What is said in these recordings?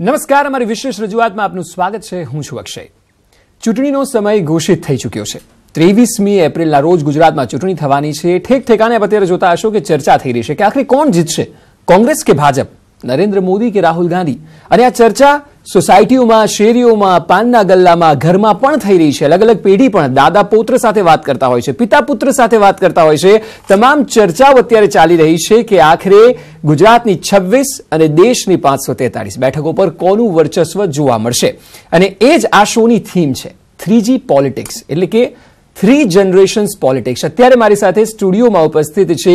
નમસ્કાર, અમારી વિશેષ રજૂઆતમાં આપનું સ્વાગત છે. હું છું અક્ષય. ચૂંટણીનો સમય ઘોષિત થઈ ચૂક્યો છે. 23મી એપ્રિલના રોજ ગુજરાતમાં ચૂંટણી થવાની છે. ઠેક ઠેકાને અત્યારે જોતા હશો કે ચર્ચા થઈ રહી છે કે આખરે કોણ જીતશે, કોંગ્રેસ કે ભાજપ, નરેન્દ્ર મોદી કે રાહુલ ગાંધી. અને આ ચર્ચા સોસાયટીઓમાં, શેરીઓમાં, પાનના ગલ્લામાં, ઘરમાં પણ થઈ રહી છે. અલગ અલગ પેઢી પણ દાદા પુત્ર સાથે વાત કરતા હોય છે, પિતા પુત્ર સાથે વાત કરતા હોય છે. તમામ ચર્ચાઓ અત્યારે ચાલી રહી છે કે આખરે ગુજરાતની 26 અને દેશની 543 બેઠકો પર કોનું વર્ચસ્વ જોવા મળશે. અને એ જ આ શોની થીમ છે, 3G પોલિટિક્સ, એટલે કે 3 જનરેશન્સ પોલિટિક્સ. અત્યારે મારી સાથે સ્ટુડિયોમાં ઉપસ્થિત છે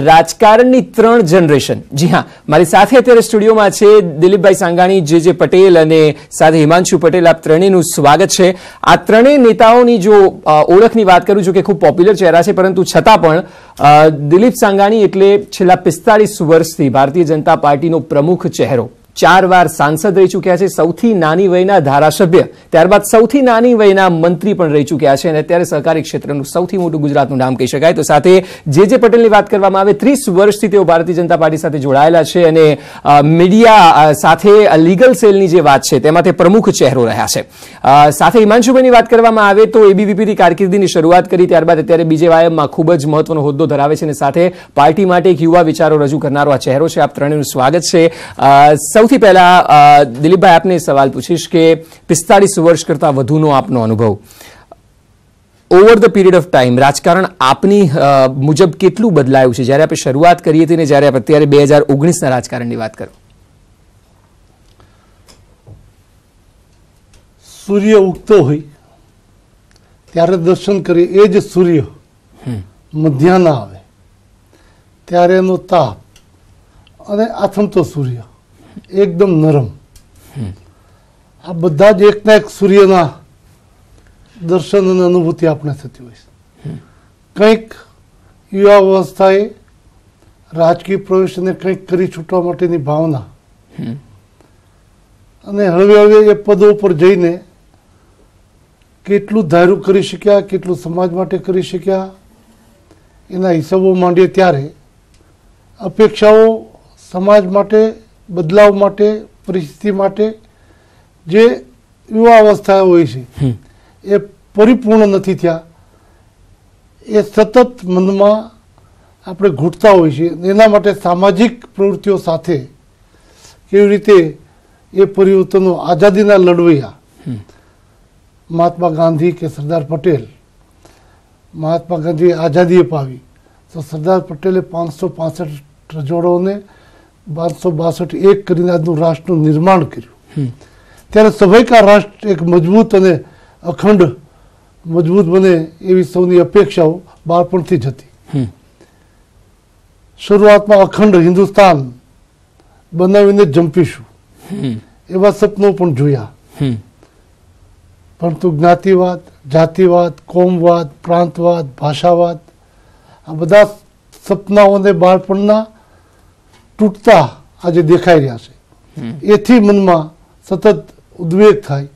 રાજકારણની 3 જનરેશન. જી હા, મારી સાથે અત્યારે સ્ટુડિયોમાં છે દિલીપભાઈ સાંગાણી, જે પટેલ અને સાથે હિમાંશુ પટેલ. આપ ત્રણેયનું સ્વાગત છે. આ ત્રણેય નેતાઓની જો ઓળખની વાત કરું છું કે ખૂબ પોપ્યુલર ચહેરા છે, પરંતુ છતાં પણ દિલીપ સાંગાણી એટલે છેલ્લા 45 વર્ષથી ભારતીય જનતા પાર્ટીનો પ્રમુખ ચહેરો, 4 વાર સાંસદ રહી ચૂક્યા છે, સૌથી નાની વયના ધારાસભ્ય, ત્યારબાદ સૌથી નાની વયના મંત્રી પણ રહી ચૂક્યા છે અને અત્યારે સહકારી ક્ષેત્રનું સૌથી મોટું ગુજરાતનું નામ કહી શકાય. તો સાથે જે પટેલની વાત કરવામાં આવે, 30 વર્ષથી તેઓ ભારતીય જનતા પાર્ટી સાથે જોડાયેલા છે અને મીડિયા સાથે લીગલ સેલની જે વાત છે તેમાં તે પ્રમુખ ચહેરો રહ્યા છે. સાથે હિમાંશુભાઈની વાત કરવામાં આવે તો એબીવીપીથી કારકિર્દીની શરૂઆત કરી, ત્યારબાદ અત્યારે બીજેવાયએમમાં ખૂબ જ મહત્વનો હોદ્દો ધરાવે છે અને સાથે પાર્ટી માટે એક યુવા વિચારો રજૂ કરનારો આ ચહેરો છે. આપ ત્રણેયનું સ્વાગત છે. સૌથી પહેલા દિલીપભાઈ, આપને સવાલ પૂછીશ કે 45 વર્ષ કરતા વધુનો આપનો અનુભવ, over the period of time રાજકારણ આપની મુજબ કેટલું બદલાયું છે જ્યારે આપણે શરૂઆત કરી હતી ને જ્યારે અત્યારે 2019ના રાજકારણની વાત કરો? સૂર્ય ઉગતો હોય ત્યારે દર્શન કરીએ, એ જ સૂર્ય મધ્યાહન આવે ત્યારે એનો તાપ અને આથમતો સૂર્ય એકદમ નરમ, આ બધા જ એકના એક સૂર્યના દર્શન અને અનુભૂતિ આપણે થતી હોય છે. કંઈક યુવાવસ્થાએ રાજકીય પ્રવેશ અને કંઈક કરી છૂટવા માટેની ભાવના અને હળવે હળવે એ પદો ઉપર જઈને કેટલું ધાર્યું કરી શક્યા, કેટલું સમાજ માટે કરી શક્યા, એના હિસાબો માંડીએ ત્યારે અપેક્ષાઓ સમાજ માટે, બદલાવ માટે, પરિસ્થિતિ માટે જે યુવા અવસ્થા હોય છે એ પરિપૂર્ણ નથી થયા. એ સતત મનમાં આપણે ઘૂંટતા હોય છે. એના માટે સામાજિક પ્રવૃત્તિઓ સાથે કેવી રીતે એ પરિવર્તનો, આઝાદીના લડવૈયા મહાત્મા ગાંધી કે સરદાર પટેલ, મહાત્મા ગાંધીએ આઝાદી અપાવી તો સરદાર પટેલે 565 રજવાડાઓને 1262 એક કરીને આજનું રાષ્ટ્રનું નિર્માણ કર્યું. ત્યારે સ્વાભાવિક આ રાષ્ટ્ર એક મજબૂત અને અખંડ મજબૂત બને એવી સૌની અપેક્ષાઓ બાળપણથી જ હતી. શરૂઆતમાં અખંડ હિન્દુસ્તાન બનાવીને જંપીશું એવા સપનો પણ જોયા, પરંતુ જ્ઞાતિવાદ, જાતિવાદ, કોમવાદ, પ્રાંતવાદ, ભાષાવાદ, આ બધા સપનાઓને બાળપણના તૂટતા આજે દેખાઈ રહ્યા છે. એથી મનમાં સતત ઉદ્વેગ થાય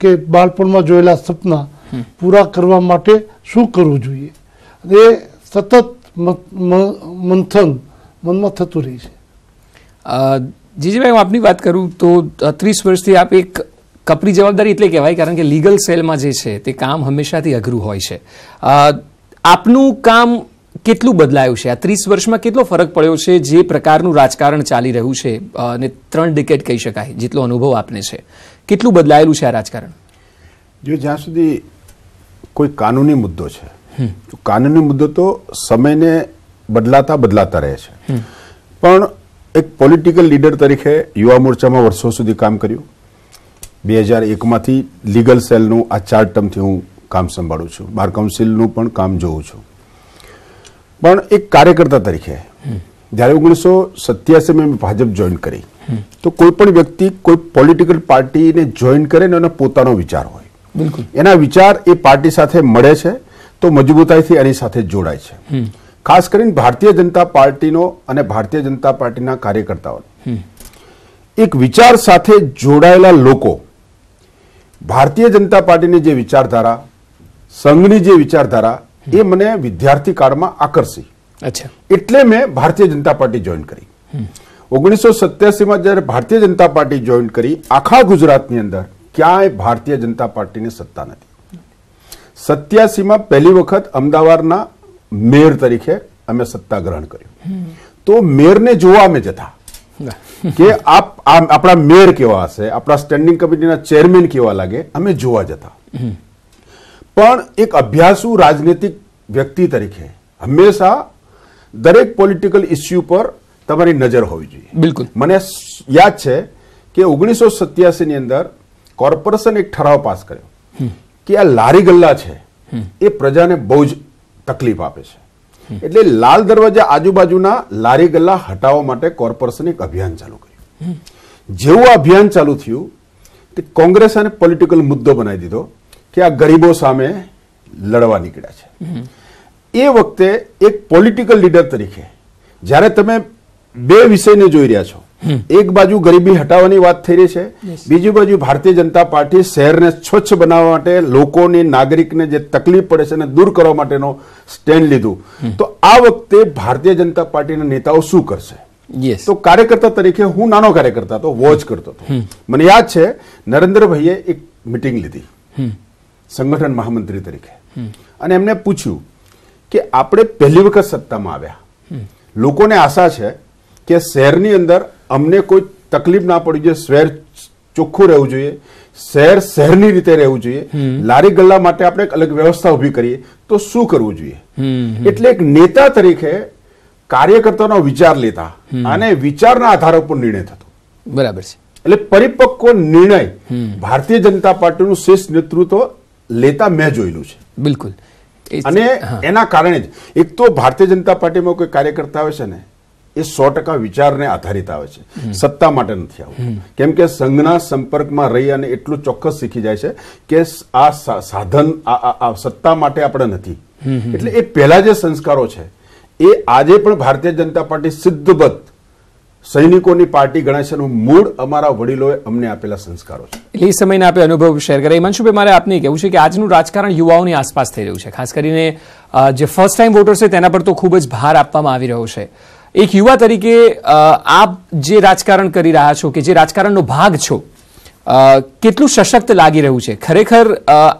કે બાળપણમાં જોયેલા સપના પૂરા કરવા માટે શું કરવું જોઈએ. એ સતત મંથન મનમાં થતું રહે છે. જીજીભાઈ, હું આપની વાત કરું તો 30 વર્ષથી આપ એક કપરી જવાબદારી એટલે કહેવાય, કારણ કે લીગલ સેલમાં જે છે તે કામ હંમેશાથી અઘરું હોય છે. આપનું કામ કેટલું બદલાયું છે? આ 30 વર્ષમાં કેટલો ફરક પડ્યો છે? જે પ્રકારનું રાજકારણ ચાલી રહ્યું છે અને 3 ડિકેડ કહી શકાય જેટલો અનુભવ આપને છે, કેટલું બદલાયેલું છે આ રાજકારણ? જો જ્યાં સુધી કોઈ કાનૂની મુદ્દો છે, તો કાનૂની મુદ્દો તો સમયને બદલાતા રહે છે. પણ એક પોલિટિકલ લીડર તરીકે યુવા મોરચામાં વર્ષો સુધી કામ કર્યું. 2001માંથી લીગલ સેલનું આ 4 ટર્મથી હું કામ સંભાળું છું. બાર કાઉન્સિલનું પણ કામ જોઉં છું. પણ એક કાર્યકર્તા તરીકે જ્યારે 1987 મેં ભાજપ જોઈન કરી, તો કોઈ પણ વ્યક્તિ કોઈ પોલિટિકલ પાર્ટીને જોઈન કરે ને એનો પોતાનો વિચાર હોય, બિલકુલ એના વિચાર એ પાર્ટી સાથે મળે છે તો મજબૂતાઈથી એની સાથે જોડાય છે. ખાસ કરીને ભારતીય જનતા પાર્ટીનો અને ભારતીય જનતા પાર્ટીના કાર્યકર્તાઓ એક વિચાર સાથે જોડાયેલા લોકો, ભારતીય જનતા પાર્ટીની જે વિચારધારા, સંઘની જે વિચારધારા, એ મને વિદ્યાર્થી કાળમાં આકર્ષી. એટલે મેં ભારતીય જનતા પાર્ટી જોઈન કરી. 1987 જ્યારે ભારતીય જનતા પાર્ટી જોઈન કરી, આખા ગુજરાતની અંદર ક્યાંય ભારતીય જનતા પાર્ટીની સત્તા નથી. 87માં પહેલી વખત અમદાવાદના મેયર તરીકે અમે સત્તા ગ્રહણ કર્યું. તો મેયરને જોવા અમે જતા કે આપણા મેયર કેવા હશે, આપણા સ્ટેન્ડિંગ કમિટીના ચેરમેન કેવા લાગે, અમે જોવા જતા. પણ એક અભ્યાસુ રાજનીતિક વ્યક્તિ તરીકે હંમેશા દરેક પોલિટિકલ ઇસ્યુ પર તમારી નજર હોવી જોઈએ. બિલકુલ. મને યાદ છે કે 1987 ની અંદર કોર્પોરેશન એક ઠરાવ પાસ કર્યો કે આ લારી ગલ્લા છે એ પ્રજાને બહુ જ તકલીફ આપે છે, એટલે લાલ દરવાજા આજુબાજુના લારી ગલ્લા હટાવવા માટે કોર્પોરેશન એક અભિયાન ચાલુ કર્યું. જેવું અભિયાન ચાલુ થયું તે કોંગ્રેસ અને પોલિટિકલ મુદ્દો બનાવી દીધો કે આ ગરીબો સામે લડવા નીકળ્યા છે. એ વખતે એક પોલિટિકલ લીડર તરીકે જ્યારે તમે બે વિષયને જોઈ રહ્યા છો, એક બાજુ ગરીબી હટાવવાની વાત થઈ રહી છે, બીજી બાજુ ભારતીય જનતા પાર્ટી શહેરને સ્વચ્છ બનાવવા માટે, લોકોની નાગરિકને જે તકલીફ પડે છે એને દૂર કરવા માટેનો સ્ટેન્ડ લીધું, તો આ વખતે ભારતીય જનતા પાર્ટીના નેતાઓ શું કરશે? તો કાર્યકર્તા તરીકે હું નાનો કાર્યકર્તા હતો, વોચ કરતો હતો. મને યાદ છે નરેન્દ્રભાઈએ એક મિટિંગ લીધી સંગઠન મહામંત્રી તરીકે, અને એમને પૂછ્યું કે આપણે પહેલી વખત સત્તામાં આવ્યા, લોકોને આશા છે કે શહેરની અંદર અમને કોઈ તકલીફ ના પડી જોઈએ, શહેર ચોખ્ખું રહેવું જોઈએ, શહેર શહેરની રીતે રહેવું જોઈએ, લારી ગલ્લા માટે આપણે એક અલગ વ્યવસ્થા ઉભી કરીએ, તો શું કરવું જોઈએ? એટલે એક નેતા તરીકે કાર્યકર્તાનો વિચાર લેતા અને વિચારના આધાર પર નિર્ણય થતો. બરાબર છે. એટલે પરિપક્વ નિર્ણય ભારતીય જનતા પાર્ટીનું શ્રેષ્ઠ નેતૃત્વ લેતા મેં જોયેલું છે. બિલકુલ. અને એના કારણે જ એક તો ભારતીય જનતા પાર્ટીમાં કોઈ કાર્યકર્તા આવે છે ને એ 100% વિચારને આધારિત આવે છે, સત્તા માટે નથી આવતું. કેમ કે સંઘના સંપર્કમાં રહી અને એટલું ચોક્કસ શીખી જાય છે કે આ સાધન સત્તા માટે આપણે નથી. એટલે એ પહેલા જે સંસ્કારો છે એ આજે પણ ભારતીય જનતા પાર્ટી સિદ્ધબદ્ધ સૈનિકોની પાર્ટી ગણાય છે. મૂળ અમારા વડીલોએ અમને આપેલા સંસ્કારો છે. એટલે એ સમયના આપણે અનુભવ શેર કર્યા. હિમાંશુભાઈ, મારે આપને કહેવું છે કે આજનું રાજકારણ યુવાઓની આસપાસ થઈ રહ્યું છે. ખાસ કરીને જે ફર્સ્ટ ટાઈમ વોટર્સ છે તેના પર તો ખૂબ જ ભાર આપવામાં આવી રહ્યો છે. એક યુવા તરીકે આપ જે રાજકારણ કરી રહ્યા છો, કે જે રાજકારણનો ભાગ છો, કેટલું સશક્ત લાગી રહ્યું છે? ખરેખર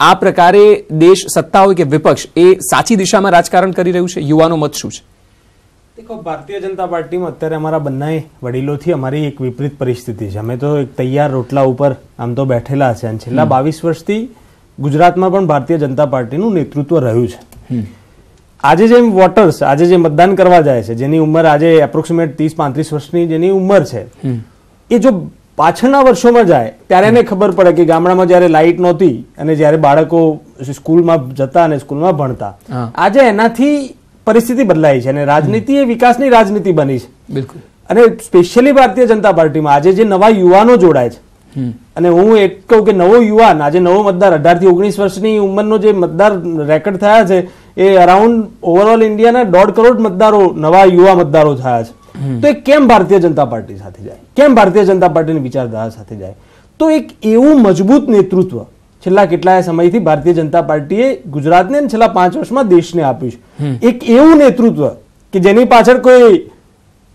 આ પ્રકારે દેશ, સત્તા હોય કે વિપક્ષ, એ સાચી દિશામાં રાજકારણ કરી રહ્યું છે? યુવાનો મત શું છે? દેખો, ભારતીય જનતા પાર્ટીમાં અત્યારે અમારા બંને વડીલોથી અમારી એક વિપરીત પરિસ્થિતિ છે. અમે તો એક તૈયાર રોટલા ઉપર આમ તો બેઠેલા છે, અને છેલ્લા 22 વર્ષથી ગુજરાતમાં પણ ભારતીય જનતા પાર્ટીનું નેતૃત્વ રહ્યું છે. આજે જે વોટર્સ, આજે જે મતદાન કરવા જાય છે, જેની ઉંમર આજે એપ્રોક્સિમેટ 30-35 વર્ષની જેની ઉંમર છે, એ જો પાછળના વર્ષોમાં જાય ત્યારે એને ખબર પડે કે ગામડામાં જ્યારે લાઇટ નહોતી અને જ્યારે બાળકો સ્કૂલમાં જતા અને સ્કૂલમાં ભણતા, આજે એનાથી પરિસ્થિતિ બદલાઈ છે અને રાજનીતિ એ વિકાસની રાજનીતિ બની છે. બિલકુલ. અને સ્પેશિયલી ભારતીય જનતા પાર્ટીમાં આજે જે નવા યુવાનો જોડાય છે, અને હું એ કહું કે નવો યુવાન, આજે નવો મતદાર 18 થી 19 વર્ષની ઉંમરનો જે મતદાર રેકોર્ડ થયા છે એ અરાઉન્ડ ઓવરઓલ ઇન્ડિયાના 1.5 કરોડ મતદારો, નવા યુવા મતદારો થયા છે. તો એ કેમ ભારતીય જનતા પાર્ટી સાથે જાય? કેમ ભારતીય જનતા પાર્ટીની વિચારધારા સાથે જાય? તો એક એવું મજબૂત નેતૃત્વ છેલ્લા કેટલાય સમયથી ભારતીય જનતા પાર્ટીએ ગુજરાતને છેલ્લા 5 વર્ષમાં દેશને આપ્યું છે. એક એવું નેતૃત્વ કે જેની પાછળ કોઈ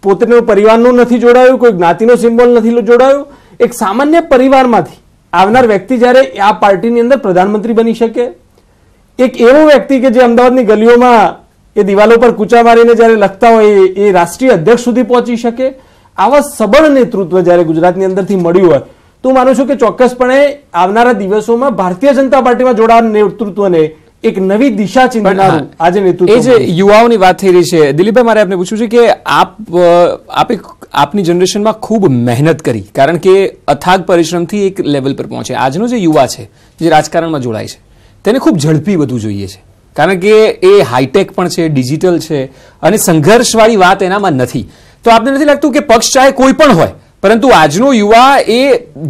પોતાનો પરિવારનું નથી જોડાયું, કોઈ જ્ઞાતિનો સિમ્બોલ નથી જોડાયું, એક સામાન્ય પરિવારમાંથી આવનાર વ્યક્તિ જ્યારે આ પાર્ટીની અંદર પ્રધાનમંત્રી બની શકે, એક એવો વ્યક્તિ કે જે અમદાવાદની ગલીઓમાં એ દિવાલો પર કૂચા મારીને જ્યારે લખતા હોય એ રાષ્ટ્રીય અધ્યક્ષ સુધી પહોંચી શકે, આવા સબળ નેતૃત્વ જ્યારે ગુજરાતની અંદરથી મળ્યું હોય, તો હું માનું છું કે ચોક્કસપણે આવનારા દિવસોમાં ભારતીય જનતા પાર્ટીમાં જોડાણ નેતૃત્વને એક નવી દિશા ચિંતનારું આજે નેતૃત્વ. એ જે યુવાઓની વાત થઈ રહી છે, દિલીપભાઈ, મારે આપને પૂછવું છે કે આપે આપની જનરેશનમાં ખૂબ મહેનત કરી, કારણ કે અથાગ પરિશ્રમથી એક લેવલ પર પહોંચે. આજનો જે યુવા છે, જે રાજકારણમાં જોડાય છે, તેને ખૂબ ઝડપી બધું જોઈએ છે, કારણ કે એ હાઈટેક પણ છે, ડિજિટલ છે, અને સંઘર્ષવાળી વાત એનામાં નથી. તો આપને નથી લાગતું કે પક્ષ ચાહે કોઈ પણ હોય, પરંતુ આજનો યુવા એ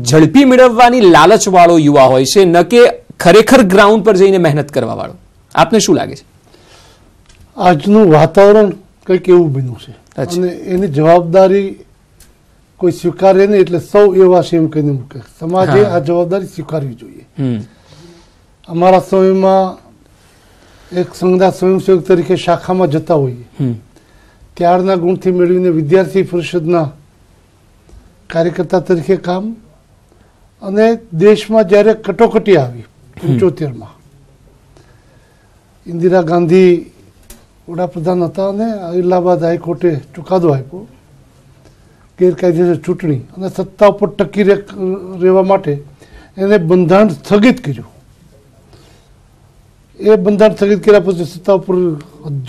ઝડપી મેળવવાની લાલચવાળો યુવા હોય છે, ન કે ખરેખર ગ્રાઉન્ડ પર જઈને મહેનત કરવા વાળો? આપને શું લાગે છે? આજનું વાતાવરણ કંઈક એવું બન્યું છે અને એની જવાબદારી કોઈ સ્વીકારે નહીં, એટલે સૌ એવા છે એમ કહીને મૂકે. સમાજે આ જવાબદારી સ્વીકારવી જોઈએ. અમારા સમયમાં એક સંઘના સ્વયંસેવક તરીકે શાખામાં જતા હોઈએ, ત્યારના ગુણથી મેળવીને વિદ્યાર્થી પરિષદના કાર્યકર્તા તરીકે કામ, અને દેશમાં જ્યારે કટોકટી આવી 75માં, ઇન્દિરા ગાંધી વડાપ્રધાન હતા અને ઇલાહાબાદ હાઈકોર્ટે ચુકાદો આપ્યો ગેરકાયદેસર ચૂંટણી, અને સત્તા ઉપર ટકી રહેવા માટે એને બંધારણ સ્થગિત કર્યું. એ બંધારણ સ્થગિત કર્યા પછી સત્તા ઉપર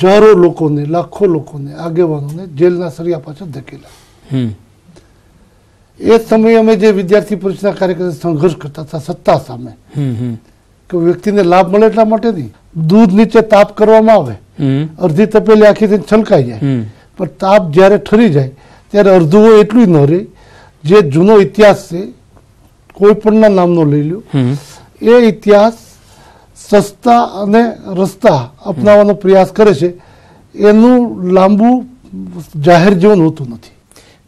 હજારો લોકોને, લાખો લોકોને, આગેવાનોને જેલના સળિયા પાછળ ધકેલા. એ સમયે અમે જે વિદ્યાર્થી પરિષદના કાર્યકર્તા સંઘર્ષ કરતા હતા સત્તા સામે, કે વ્યક્તિને લાભ મળે એટલા માટે નહીં, દૂધ નીચે તાપ કરવામાં આવે, અડધી તપેલી આખી છલકાઈ જાય, પણ તાપ જ્યારે ઠરી જાય ત્યારે અડધું હોય એટલું ન રહે. જે જૂનો ઇતિહાસ છે, કોઈ પણના નામનો લઈ લો, એ ઇતિહાસ સસ્તા અને રસ્તા અપનાવવાનો પ્રયાસ કરે છે, એનું લાંબુ જાહેર જીવન હોતું નથી.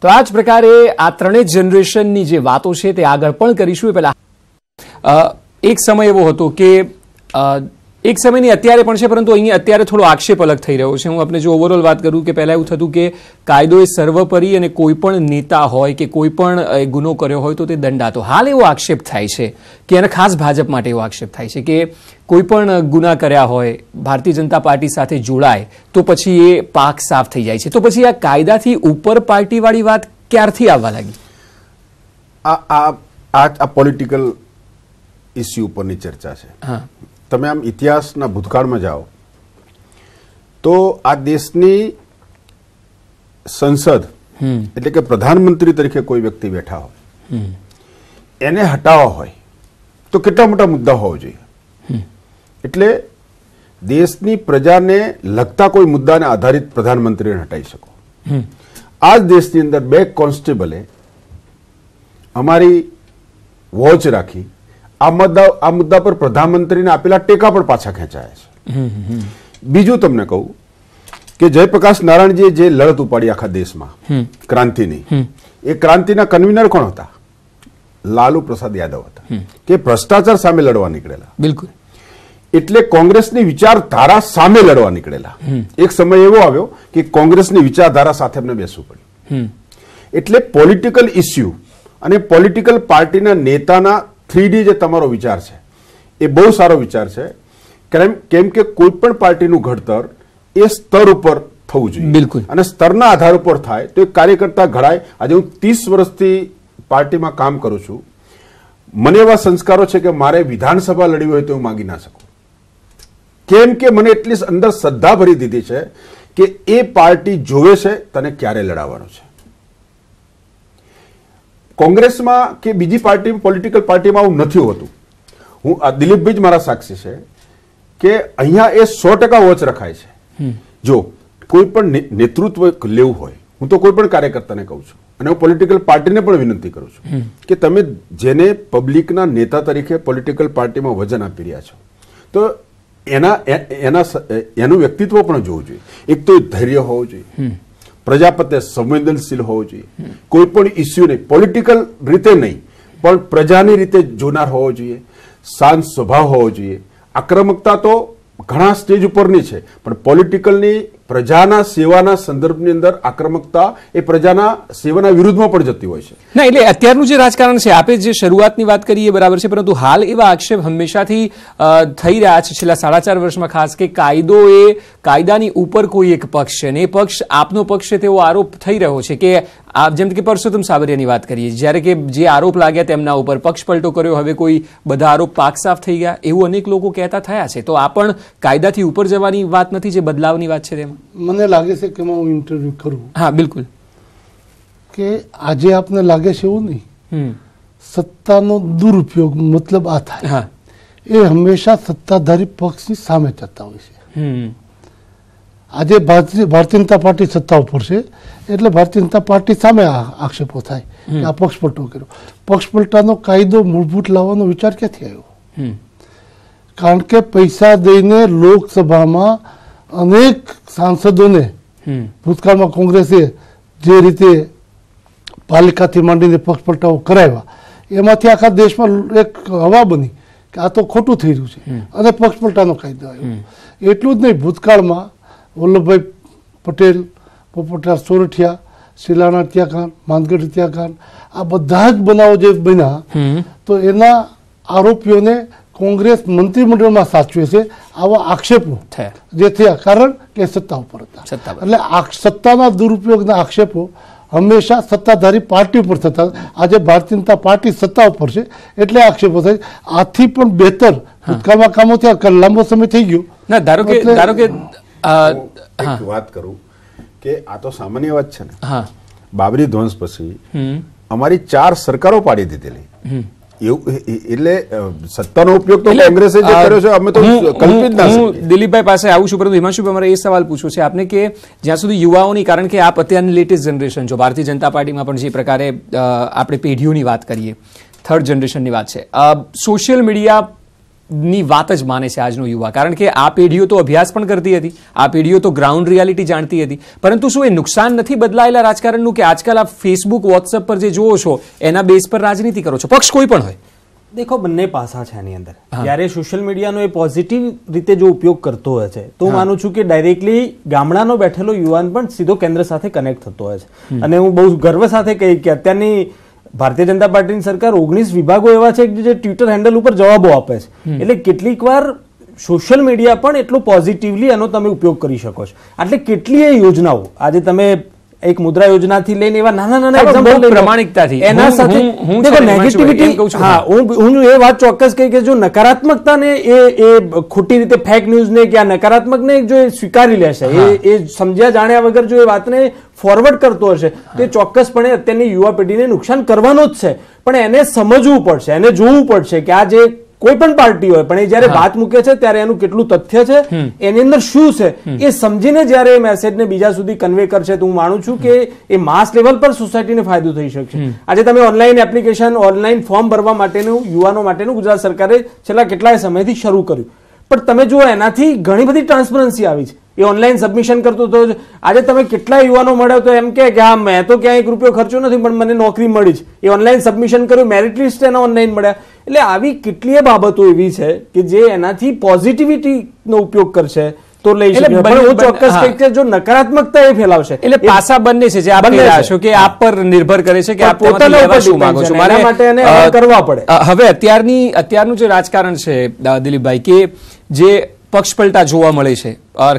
તો આ જ પ્રકારે આ ત્રણેય જનરેશનની જે વાતો છે તે આગળ પણ કરીશું. પહેલા એક સમય એવો હતો કે એક સમયની અત્યારે પણ છે, પરંતુ અહીંયા અત્યારે થોડો આક્ષેપ અલગ થઈ રહ્યો છે. હું આપણે જો ઓવરઓલ વાત કરું કે પહેલા એવું થતું કે કાયદો એ સર્વોપરી અને કોઈ પણ નેતા હોય કે કોઈ પણ ગુનો કર્યો હોય તો તે દંડાતો. હાલ એવો આક્ષેપ થાય છે કે અને ખાસ ભાજપ માટે એવો આક્ષેપ થાય છે કે કોઈ પણ ગુના કર્યા હોય, ભારતીય જનતા પાર્ટી સાથે જોડાય તો પછી એ પાક સાફ થઈ જાય છે. તો પછી આ કાયદાથી ઉપર પાર્ટીવાળી વાત ક્યારથી આવવા લાગી? આ પોલિટિકલ ઇસ્યુ ઉપરની ચર્ચા છે. હા, તમે આમ ઇતિહાસના ભૂતકાળમાં જાઓ તો આ દેશની સંસદ એટલે કે પ્રધાનમંત્રી તરીકે કોઈ વ્યક્તિ બેઠા હોય, એને હટાવવા હોય તો કેટલા મોટા મુદ્દા હોવા જોઈએ. એટલે દેશની પ્રજાને લગતા કોઈ મુદ્દાને આધારિત પ્રધાનમંત્રીને હટાવી શકો. આ જ દેશની અંદર 2 કોન્સ્ટેબલે અમારી વોચ રાખી આ મુદ્દા પર પ્રધાનમંત્રીને આપેલા ટેકા પણ પાછા ખેંચાયા છે. બીજું તમને કહું કે જયપ્રકાશ નારાયણજીએ જે લડત ઉપાડી આખા દેશમાં ક્રાંતિની, એ ક્રાંતિના કન્વીનર કોણ હતા? લાલુ પ્રસાદ યાદવ હતા, કે ભ્રષ્ટાચાર સામે લડવા નીકળેલા. બિલકુલ. એટલે કોંગ્રેસની વિચારધારા સામે લડવા નીકળેલા. એક સમય એવો આવ્યો કે કોંગ્રેસની વિચારધારા સાથે અમને બેસવું પડ્યું. એટલે પોલિટિકલ ઇસ્યુ અને પોલિટિકલ પાર્ટીના નેતાના 3D જે તમારો વિચાર છે એ બહુ સારો વિચાર છે. કેમ કે કોઈ પણ પાર્ટીનું ઘડતર એ સ્તર ઉપર થવું જોઈએ. બિલકુલ. અને સ્તરના આધાર ઉપર થાય તો એક કાર્યકર્તા ઘડાય. આજે હું 30 વર્ષથી પાર્ટીમાં કામ કરું છું. મને એવા સંસ્કારો છે કે મારે વિધાનસભા લડવી હોય તો હું માંગી ના શકું. કેમ કે મને એટલી અંદર શ્રદ્ધા ભરી દીધી છે કે એ પાર્ટી જોવે છે તને ક્યારે લડાવવાનો છે. કોંગ્રેસમાં કે બીજી પાર્ટી, પોલિટિકલ પાર્ટીમાં આવું નથી હોતું. હું દિલીપભાઈ જ મારા સાક્ષી છે કે અહીંયા એ 100% વોચ રખાય છે. જો કોઈ પણ નેતૃત્વ લેવું હોય, હું તો કોઈ પણ કાર્યકર્તાને કહું છું અને હું પોલિટિકલ પાર્ટીને પણ વિનંતી કરું છું કે તમે જેને પબ્લિકના નેતા તરીકે પોલિટિકલ પાર્ટીમાં વજન આપી રહ્યા છો તો એનું વ્યક્તિત્વ પણ જોવું જોઈએ. એક તો ધૈર્ય હોવું જોઈએ, પ્રજા પ્રત્યે સંવેદનશીલ હોવું જોઈએ, કોઈ પણ ઇસ્યુને પોલિટિકલ રીતે નહીં પણ પ્રજાની રીતે જોનાર હોવો જોઈએ, શાંત સ્વભાવ હોવો જોઈએ. આક્રમકતા તો ઘણા સ્ટેજ ઉપરની છે પણ પોલિટિકલની પ્રજાના સેવાના સંદર્ભની અંદર આક્રમકતા એ પ્રજાના સેવાના વિરુદ્ધમાં પણ જતી હોય છે. ના, એટલે અત્યારનું જે રાજકારણ છે, આપે જે શરૂઆતની વાત કરી એ બરાબર છે, પરંતુ હાલ એવા આક્ષેપ હંમેશાથી થઈ રહ્યા છે છેલ્લા 4.5 વર્ષમાં ખાસ, કે કાયદો એ કાયદાની ઉપર કોઈ એક પક્ષ છે અને એ પક્ષ આપનો પક્ષ છે તેવો આરોપ થઈ રહ્યો છે. કે જેમ કે પરસોત્તમ સાબરિયાની વાત કરીએ, જ્યારે કે જે આરોપ લાગ્યા તેમના ઉપર પક્ષ પલટો કર્યો, હવે કોઈ બધા આરોપ પાક સાફ થઈ ગયા, એવું અનેક લોકો કહેતા થયા છે. તો આ પણ કાયદાથી ઉપર જવાની વાત નથી, જે બદલાવની વાત છે તેમાં? મને લાગે છે કે હું ઇન્ટરવ્યુ કરું. હા, બિલકુલ. કે આજે આપને લાગે છે એવું નહીં, સત્તાનો દુરુપયોગ મતલબ આ થાય એ હંમેશા સત્તાધારી પક્ષની સામે થતા હોય છે. આજે ભારતીય જનતા પાર્ટી સત્તા ઉપર છે એટલે ભારતીય જનતા પાર્ટી સામે આક્ષેપો થાય કે આ પક્ષ પલટો કર્યો. પક્ષ પલટાનો કાયદો મૂળભૂત લાવવાનો વિચાર ક્યાંથી આવ્યો? કારણ કે પૈસા દઈને લોકસભામાં અનેક સાંસદોને ભૂતકાળમાં કોંગ્રેસે જે રીતે પાલિકાથી માંડીને પક્ષ પલટાઓ કરાવ્યા, એમાંથી આખા દેશમાં એક હવા બની કે આ તો ખોટું થઈ રહ્યું છે અને પક્ષ પલટાનો કાયદો આવ્યો. એટલું જ નહીં, ભૂતકાળમાં વલ્લભભાઈ પટેલ, પોપટરાવ સોરઠિયા, શિલાના હત્યાકાંડ, માનગઢ હત્યાકાંડ, આ બધા જ બનાવો જે બન્યા તો એના આરોપીઓને કોંગ્રેસ મંત્રીમંડળમાં સાચવે છે આવા આક્ષેપો જે થયા, કારણ કે સત્તા ઉપર હતા. એટલે સત્તાના દુરુપયોગના આક્ષેપો હંમેશા સત્તાધારી પાર્ટી ઉપર થતા. આજે ભારતીય જનતા પાર્ટી સત્તા ઉપર છે એટલે આક્ષેપો થાય. આથી પણ બહેતર ભૂતકાળમાં કામો થયા, લાંબો સમય થઈ ગયો. ના, ધારો કે એક વાત કરું કે આ તો સામાન્ય વાત છે ને, બાબરી ધ્વંસ પછી અમારી 4 સરકારો પાડી દીધેલી. એટલે સત્તાનો ઉપયોગ તો કોંગ્રેસે જે કર્યો છે અમે તો કલ્પિત ના શકીએ. હું દિલીપભાઈ પાસે આવું છું, પરંતુ હિમાંશુભાઈ મારે એ સવાલ પૂછવો છે આપને કે જ્યાં સુધી યુવાઓની, કારણ કે આપ અત્યારની લેટેસ્ટ જનરેશન છો, ભારતીય જનતા પાર્ટીમાં પણ જે પ્રકારે આપણે પેઢીઓની વાત કરીએ, થર્ડ જનરેશનની વાત છે, સોશિયલ મીડિયા ની વાત જ માને છે આજનો યુવા, કારણ કે આ પેઢીઓ તો અભ્યાસ પણ કરતી હતી, આ પેઢીઓ તો ગ્રાઉન્ડ રિયાલિટી જાણતી હતી, પરંતુ શું એ નુકસાન નથી બદલાયેલા રાજકારણનું કે આજકાલ આ ફેસબુક, વોટ્સએપ પર જે જોવો છો એના બેઝ પર રાજનીતિ કરો છો, પક્ષ કોઈ પણ હોય? દેખો, બંને પાસા છે આની અંદર. જ્યારે સોશિયલ મીડિયાનો એ પોઝિટિવ રીતે જો ઉપયોગ કરતો હોય છે તો હું માનું છું કે ડાયરેક્ટલી ગામડાનો બેઠેલો યુવાન પણ સીધો કેન્દ્ર સાથે કનેક્ટ થતો હોય છે. અને હું બહુ ગર્વ સાથે કહી કે અત્યારની ભારતીય જનતા પાર્ટીની સરકાર 19 વિભાગો એવા છે જે ટ્વિટર હેન્ડલ ઉપર જવાબો આપે છે. એટલે કેટલીક વાર સોશિયલ મીડિયા પણ એટલું પોઝિટિવલી એનો તમે ઉપયોગ કરી શકો છો. એટલે કેટલીય યોજનાઓ આજે તમે એક મુદ્રા યોજનાથી લઈને એવા નાના નાના એક્ઝામ્પલ પ્રમાણિકતાથી એના સાથે દેખો નેગેટિવિટી. હા, હું એ વાત ચોક્કસ કહી કે જો નકારાત્મકતાને એ ખોટી રીતે ફેક ન્યૂઝને કે આ નકારાત્મકને જો એ સ્વીકારી લેશે, એ સમજ્યા જાણ્યા વગર જો એ વાતને ફોરવર્ડ કરતો હશે તો એ ચોક્કસપણે અત્યારની યુવા પેઢીને નુકસાન કરવાનો જ છે. પણ એને સમજવું પડશે, એને જોવું પડશે કે આ જે કોઈ પણ પાર્ટી હોય પણ એ જયારે વાત મૂકે છે ત્યારે એનું કેટલું તથ્ય છે, એની અંદર શું છે, એ સમજીને જયારે એ મેસેજને બીજા સુધી કન્વે કરશે તો હું માનું છું કે એ માસ લેવલ પર સોસાયટીને ફાયદો થઈ શકશે. આજે તમે ઓનલાઈન એપ્લિકેશન, ઓનલાઈન ફોર્મ ભરવા માટેનું યુવાનો માટેનું ગુજરાત સરકારે છેલ્લા કેટલાય સમયથી શરૂ કર્યું, પણ તમે જુઓ એનાથી ઘણી બધી ટ્રાન્સપરન્સી આવી છે. એ ઓનલાઈન સબમિશન કરતો હતો. આજે તમે કેટલા યુવાનો મળ્યો તો એમ કે હા મેં તો ક્યાંય 1 રૂપિયો ખર્ચો નથી પણ મને નોકરી મળી છે. એ ઓનલાઈન સબમિશન કર્યું, મેરિટ લિસ્ટ એના ઓનલાઈન મળ્યા. એટલે આવી કેટલીય બાબતો એવી છે કે જે એનાથી પોઝિટિવિટીનો ઉપયોગ કરશે તો લઈ શકે. પણ હું ચોક્કસ કહીશ કે જો નકારાત્મકતા એ ફેલાવશે એટલે પાસા બંને છે જે આપ કહી રહ્યા છો કે આપ પર નિર્ભર કરે છે કે આપ પોતાના ઉપર શું માંગો છો. મારે માટે એને કરવા પડે. હવે અત્યારનું જે રાજકારણ છે દિલીપભાઈ, કે જે પક્ષપલટા જોવા મળે છે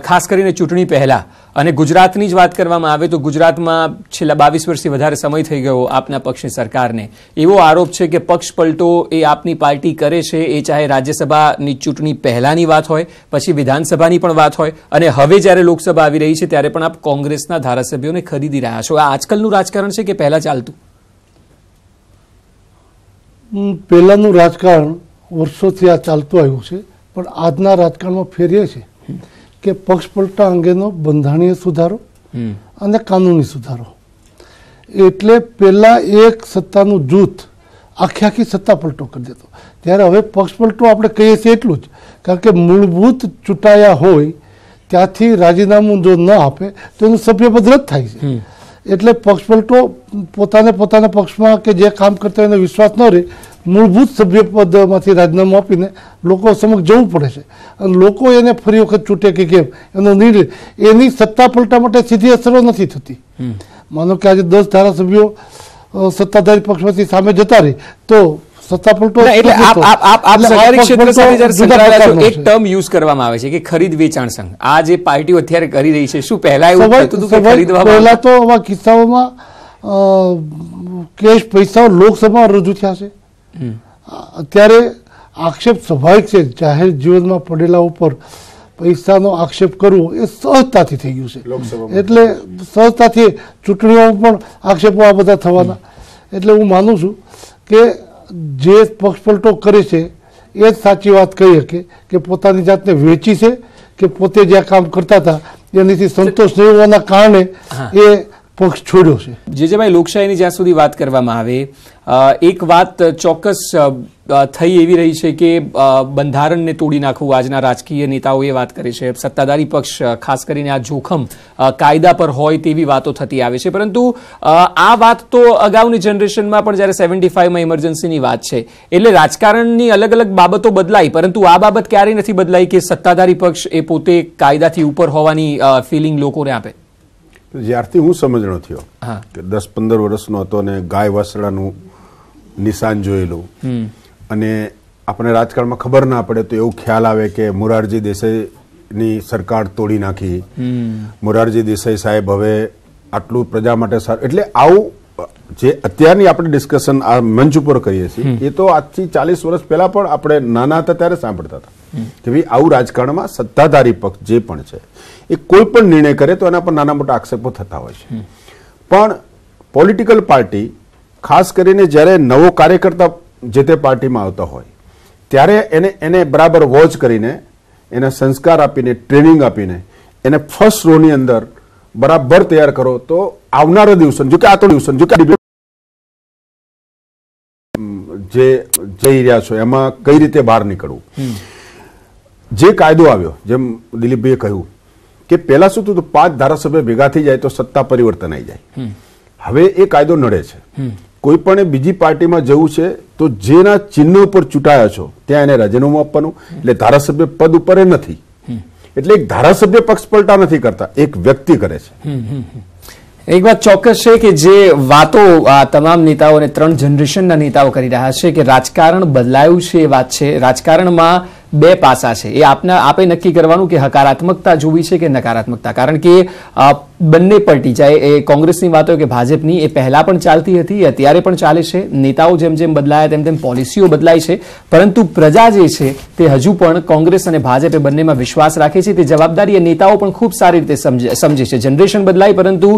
ખાસ કરીને ચૂંટણી પહેલા, અને ગુજરાતની જ વાત કરવામાં આવે તો ગુજરાતમાં છેલ્લા 22 વર્ષથી વધારે સમય થઈ ગયો આપના પક્ષની સરકારને. એવો આરોપ છે કે પક્ષપલટો એ આપની પાર્ટી કરે છે, એ ચાહે રાજ્યસભાની ચૂંટણી પહેલાની વાત હોય, પછી વિધાનસભાની પણ વાત હોય, અને હવે જ્યારે લોકસભા આવી રહી છે ત્યારે પણ આપ કોંગ્રેસના ધારાસભ્યોને ખરીદી રહ્યા છો. આ આજકાલનું રાજકારણ છે કે પહેલા ચાલતું? પહેલાનું રાજકારણ વર્ષોથી આ ચાલતું આવ્યું છે, પણ આજના રાજકારણમાં ફેર એ છે કે પક્ષપલટા અંગેનો બંધારણીય સુધારો અને કાનૂની સુધારો. એટલે પહેલા એક સત્તાનું જૂથ આખી સત્તા પલટો કરી દેતો, ત્યારે હવે પક્ષપલટો આપણે કહીએ છીએ એટલું જ, કારણ કે મૂળભૂત ચૂંટાયા હોય ત્યાંથી રાજીનામું જો ન આપે તો એનું સભ્યપદ રદ થાય છે. એટલે પક્ષપલટો પોતાના પક્ષમાં કે જે કામ કરતા એનો વિશ્વાસ ન રહે, મૂળભૂત સભ્યપદમાંથી રાજીનામું આપીને લોકો સમક્ષ જવું પડે છે, અને લોકો એને ફરી વખત ચૂંટે કે કેમ એનો નિર્ણય, એની સત્તા પલટા માટે સીધી અસરો નથી થતી. માનો કે આજે 10 ધારાસભ્યો સત્તાધારી પક્ષમાંથી સામે જતા રહે તો સત્તા પલટો. એટલે આપ સરકારી ક્ષેત્ર સાથે જ્યારે સંકળાયેલા છો, એક ટર્મ યુઝ કરવામાં આવે છે કે ખરીદ વેચાણ સંઘ. આ જે પાર્ટીઓ અત્યારે કરી રહી છે, શું પહેલા એવું થતું હતું કે ખરીદવામાં? પહેલા તો આવા કિસ્સાઓમાં કેશ પૈસાઓ લોકસભામાં રજૂ થયા છે. અત્યારે આક્ષેપ સ્વાભાવિક છે, જાહેર જીવનમાં પડેલા ઉપર પૈસાનો આક્ષેપ કરવો એ સહજતાથી થઈ ગયું છે. એટલે સહજતાથી ચૂંટણીઓમાં પણ આક્ષેપો આ બધા થવાના. એટલે હું માનું છું કે જે પક્ષપલટો કરે છે એ જ સાચી વાત કહી શકે કે પોતાની જાતને વેચી છે કે પોતે જ્યાં કામ કરતા હતા એનાથી સંતોષ નહીં હોવાના કારણે એ પક્ષ છોડ્યો છે. જેજેભાઈ, લોકશાહીની જ્યાં સુધી વાત કરવામાં આવે, એક વાત ચોક્કસ થઈ એવી રહી છે કે બંધારણને તોડી નાખવું આજના રાજકીય નેતાઓ એ વાત કરે છે. સત્તાધારી પક્ષ ખાસ કરીને આ જોખમ કાયદા પર હોય તેવી વાતો થતી આવે છે, પરંતુ આ વાત તો અગાઉની જનરેશનમાં પણ જ્યારે 75માં ઇમરજન્સીની વાત છે એટલે રાજકારણની અલગ અલગ બાબતો બદલાઈ, પરંતુ આ બાબત ક્યારેય નથી બદલાઈ કે સત્તાધારી પક્ષ એ પોતે કાયદાથી ઉપર હોવાની ફિલિંગ લોકોને આપે. જ્યારથી હું સમજણો થયો હા. કે 10-15 વર્ષનો હતો ને ગાય વાસડાનું નિશાન જોયેલું અને આપણે રાજકારણમાં ખબર ના પડે તો એવું ખ્યાલ આવે કે મોરારજી દેસાઈની સરકાર તોડી નાખી, મોરારજી દેસાઈ સાહેબ હવે આટલું પ્રજા માટે સારું, એટલે આવું જે અત્યારની આપણે ડિસ્કશન આ મંચ ઉપર કરીએ છીએ એ તો આજથી 40 વર્ષ પહેલા પણ આપણે નાના હતા ત્યારે સાંભળતા હતા કે ભાઈ આવું રાજકારણમાં સત્તાધારી પક્ષ જે પણ છે એ કોઈ પણ નિર્ણય કરે તો એના પર નાના મોટા આક્ષેપો થતા હોય છે. પણ પોલિટિકલ પાર્ટી ખાસ કરીને જ્યારે નવો કાર્યકર્તા જે તે પાર્ટીમાં આવતા હોય ત્યારે એને બરાબર વોચ કરીને એને સંસ્કાર આપીને ટ્રેનિંગ આપીને એને ફર્સ્ટ રોની અંદર બરાબર તૈયાર કરો તો આવનારા દિવસો જો કે આ તો દિવસો જો કે જે જઈ રહ્યા છો એમાં કઈ રીતે બહાર નીકળવું. જે કાયદો આવ્યો જેમ દિલીપભાઈએ કહ્યું કે પહેલા શું થતું 5 ધારાસભ્ય ભેગા થઈ જાય તો સત્તા પરિવર્તન આવી જાય. હવે એ કાયદો નડે છે. કોઈ પણ બીજી પાર્ટીમાં જવું છે તો જેના ચિહ્ન ઉપર ચૂંટાયા છો ત્યાં એને રાજીનામું આપવાનું, એટલે ધારાસભ્ય પદ ઉપર એ નથી. એટલે એક ધારાસભ્ય પક્ષ પલટા નથી કરતા, એક વ્યક્તિ કરે છે. એક વાત ચોક્કસ છે કે જે વાતો આ તમામ નેતાઓ અને 3 જનરેશનના નેતાઓ કરી રહ્યા છે કે રાજકારણ બદલાયું છે એ વાત છે. રાજકારણમાં 2 પાસા છે, એ આપે નક્કી કરવાનું કે હકારાત્મકતા જોવી છે કે નકારાત્મકતા. કારણ કે બંને પલટી જાય, એ કોંગ્રેસની વાતો કે ભાજપની, એ પહેલા પણ ચાલતી હતી, અત્યારે પણ ચાલે છે. નેતાઓ જેમ જેમ બદલાયા તેમ તેમ પોલિસીઓ બદલાય છે, પરંતુ પ્રજા જે છે તે હજુ પણ કોંગ્રેસ અને ભાજપ એ બંનેમાં વિશ્વાસ રાખે છે. તે જવાબદારી એ નેતાઓ પણ ખૂબ સારી રીતે સમજે છે. જનરેશન બદલાય પરંતુ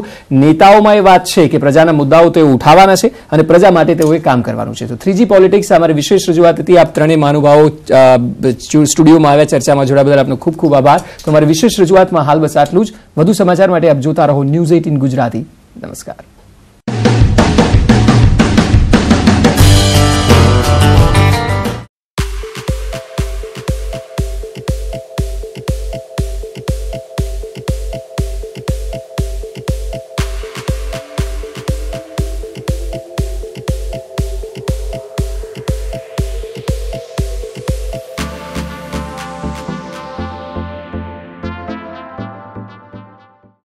નેતાઓમાં એ વાત છે કે પ્રજાના મુદ્દાઓ તેઓ ઉઠાવવાના છે અને પ્રજા માટે તેઓએ કામ કરવાનું છે. તો 3G પોલિટિક્સ અમારી વિશેષ રજૂઆત હતી. આપ ત્રણેય મહાનુભાવો સ્ટુડિયોમાં આવ્યા, ચર્ચામાં જોડાવા બદલ આપનો ખૂબ ખૂબ આભાર. તો અમારી વિશેષ રજૂઆતમાં હાલ બસ આટલું જ. વધુ સમાચાર માટે આપ જોતા રહો News 18 ગુજરાતી. નમસ્કાર.